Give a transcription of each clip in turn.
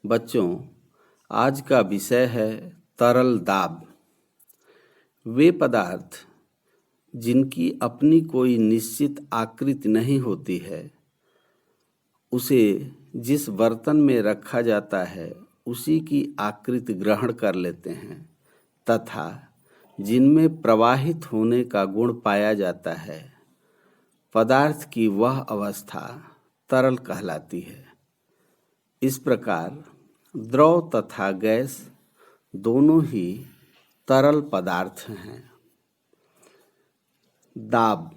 बच्चों, आज का विषय है तरल दाब। वे पदार्थ जिनकी अपनी कोई निश्चित आकृति नहीं होती है, उसे जिस बर्तन में रखा जाता है उसी की आकृति ग्रहण कर लेते हैं तथा जिनमें प्रवाहित होने का गुण पाया जाता है, पदार्थ की वह अवस्था तरल कहलाती है। इस प्रकार द्रव तथा गैस दोनों ही तरल पदार्थ हैं। दाब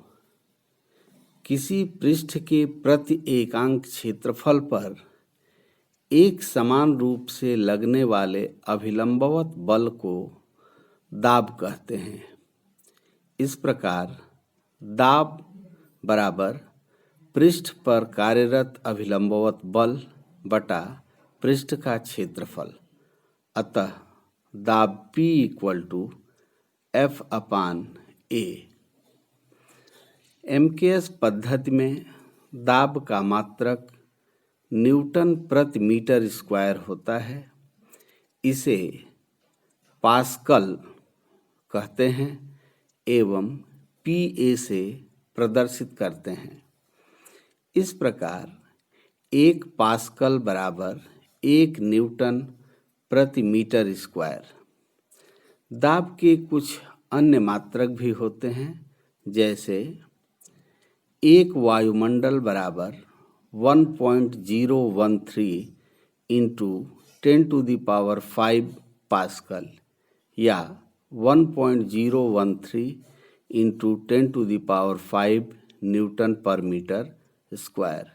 किसी पृष्ठ के प्रति एकांक क्षेत्रफल पर एक समान रूप से लगने वाले अभिलंबवत बल को दाब कहते हैं। इस प्रकार दाब बराबर पृष्ठ पर कार्यरत अभिलंबवत बल बटा पृष्ठ का क्षेत्रफल। अतः दाब P = F/A। MKS पद्धति में दाब का मात्रक न्यूटन प्रति मीटर स्क्वायर होता है। इसे पास्कल कहते हैं एवं PA से प्रदर्शित करते हैं। इस प्रकार 1 पास्कल बराबर 1 न्यूटन प्रति मीटर स्क्वायर। दाब के कुछ अन्य मात्रक भी होते हैं, जैसे एक वायुमंडल बराबर 1.013 इंटू 10⁵ पास्कल या 1.013 इंटू 10⁵ न्यूटन पर मीटर स्क्वायर।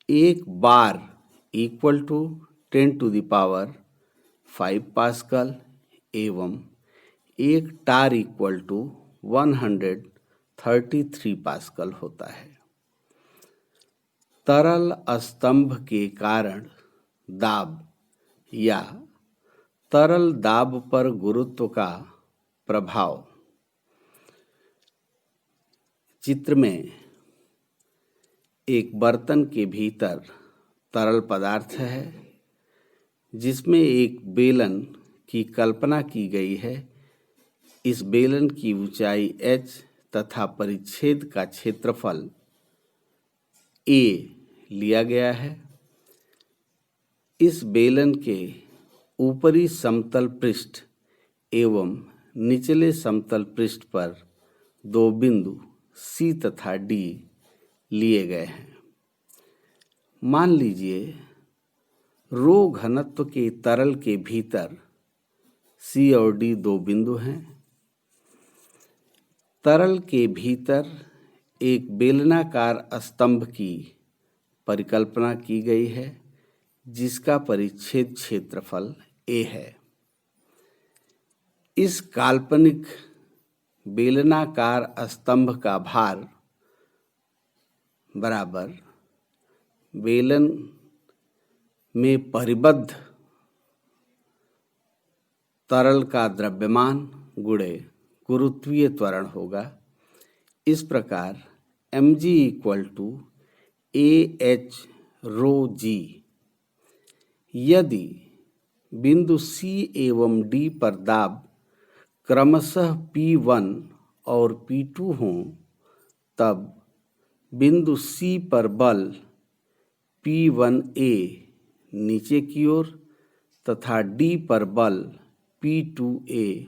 एक बार इक्वल टू 10⁵ पास्कल एवं एक टार इक्वल टू 133 पास्कल होता है। तरल स्तंभ के कारण दाब या तरल दाब पर गुरुत्व का प्रभाव। चित्र में एक बर्तन के भीतर तरल पदार्थ है जिसमें एक बेलन की कल्पना की गई है। इस बेलन की ऊंचाई h तथा परिच्छेद का क्षेत्रफल A लिया गया है। इस बेलन के ऊपरी समतल पृष्ठ एवं निचले समतल पृष्ठ पर दो बिंदु C तथा D लिए गए हैं। मान लीजिए रो घनत्व के तरल के भीतर C और D दो बिंदु हैं। तरल के भीतर एक बेलनाकार स्तंभ की परिकल्पना की गई है जिसका परिच्छेद क्षेत्रफल A है। इस काल्पनिक बेलनाकार स्तंभ का भार बराबर बेलन में परिबद्ध तरल का द्रव्यमान गुणे गुरुत्वीय त्वरण होगा। इस प्रकार mg = Ah/ρg। यदि बिंदु C एवं D पर दाब क्रमशः P1 और P2 हों, तब बिंदु C पर बल P1A नीचे की ओर तथा D पर बल P2A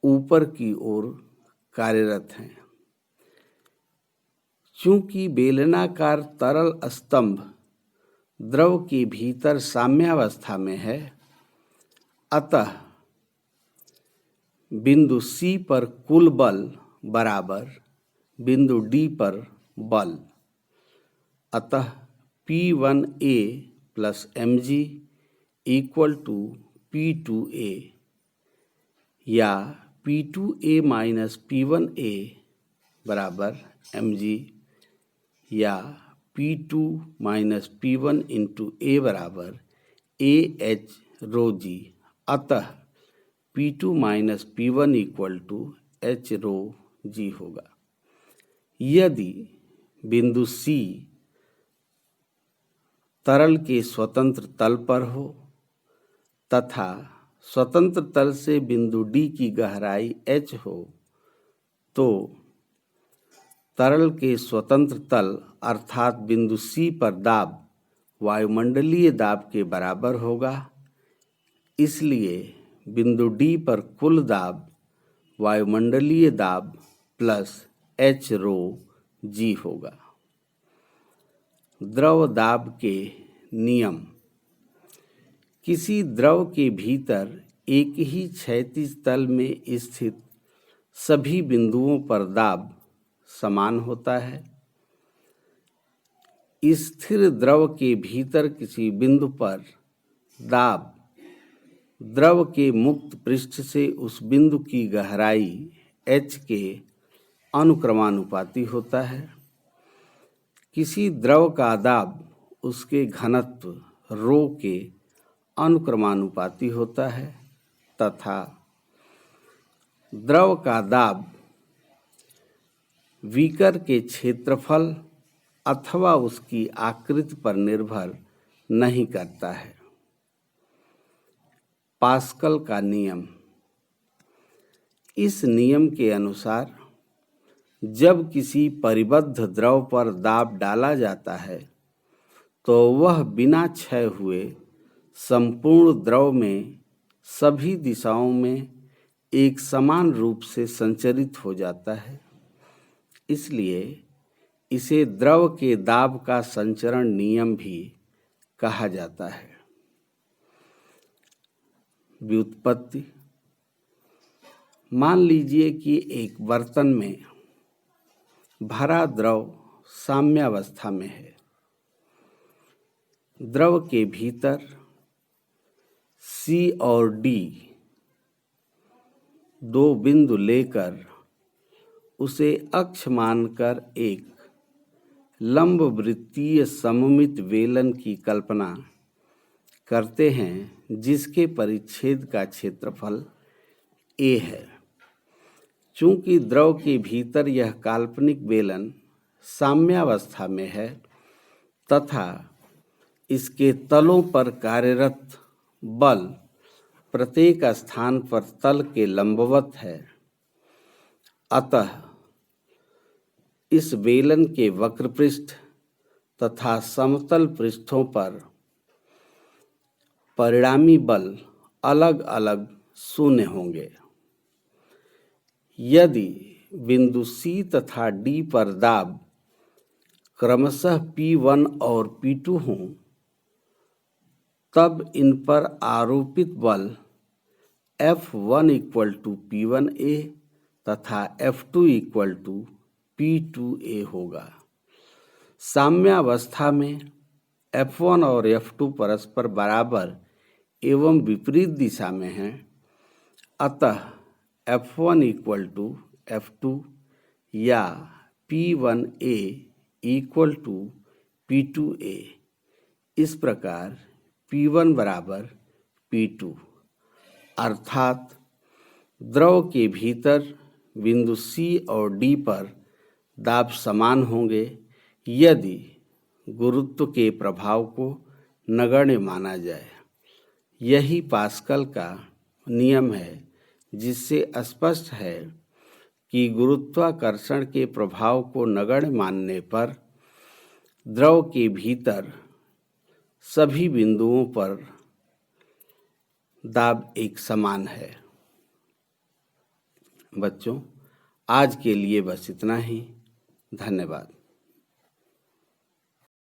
ऊपर की ओर कार्यरत हैं। चूंकि बेलनाकार तरल स्तंभ द्रव के भीतर साम्यावस्था में है, अतः बिंदु C पर कुल बल बराबर बिंदु D पर बल। अतः P1A + mg = P2A या P2A - P1A बराबर mg या P2 - P1 × A बराबर Ah/ρg। अतः P2 - P1 = h/ρg होगा। यदि बिंदु C तरल के स्वतंत्र तल पर हो तथा स्वतंत्र तल से बिंदु D की गहराई h हो तो तरल के स्वतंत्र तल अर्थात बिंदु C पर दाब वायुमंडलीय दाब के बराबर होगा। इसलिए बिंदु D पर कुल दाब वायुमंडलीय दाब प्लस h रो g होगा। द्रव दाब के नियम। किसी द्रव के भीतर एक ही क्षैतिज तल में स्थित सभी बिंदुओं पर दाब समान होता है। स्थिर द्रव के भीतर किसी बिंदु पर दाब द्रव के मुक्त पृष्ठ से उस बिंदु की गहराई h के अनुक्रमानुपाती होता है। किसी द्रव का दाब उसके घनत्व रो के अनुक्रमानुपाती होता है तथा द्रव का दाब बीकर के क्षेत्रफल अथवा उसकी आकृति पर निर्भर नहीं करता है। पास्कल का नियम। इस नियम के अनुसार जब किसी परिबद्ध द्रव पर दाब डाला जाता है तो वह बिना क्षय हुए संपूर्ण द्रव में सभी दिशाओं में एक समान रूप से संचरित हो जाता है। इसलिए इसे द्रव के दाब का संचरण नियम भी कहा जाता है। व्युत्पत्ति। मान लीजिए कि एक बर्तन में भरा द्रव साम्यावस्था में है। द्रव के भीतर C और D दो बिंदु लेकर उसे अक्ष मानकर एक लंब वृत्तीय सममित वेलन की कल्पना करते हैं जिसके परिच्छेद का क्षेत्रफल A है। चूंकि द्रव के भीतर यह काल्पनिक वेलन साम्यावस्था में है तथा इसके तलों पर कार्यरत बल प्रत्येक स्थान पर तल के लंबवत है, अतः इस वेलन के वक्र पृष्ठ तथा समतल पृष्ठों पर परिणामी बल अलग अलग शून्य होंगे। यदि बिंदु C तथा D पर दाब क्रमशः P1 और P2 हों तब इन पर आरोपित बल F1 = P1A तथा F2 = P2A होगा। साम्यावस्था में F1 और F2 परस्पर बराबर एवं विपरीत दिशा में हैं, अतः F1 = F2 या P1A = P2A। इस प्रकार P1 = P2 अर्थात द्रव के भीतर बिंदु C और D पर दाब समान होंगे यदि गुरुत्व के प्रभाव को नगण्य माना जाए। यही पास्कल का नियम है जिससे स्पष्ट है कि गुरुत्वाकर्षण के प्रभाव को नगण्य मानने पर द्रव के भीतर सभी बिंदुओं पर दाब एक समान है। बच्चों, आज के लिए बस इतना ही। धन्यवाद।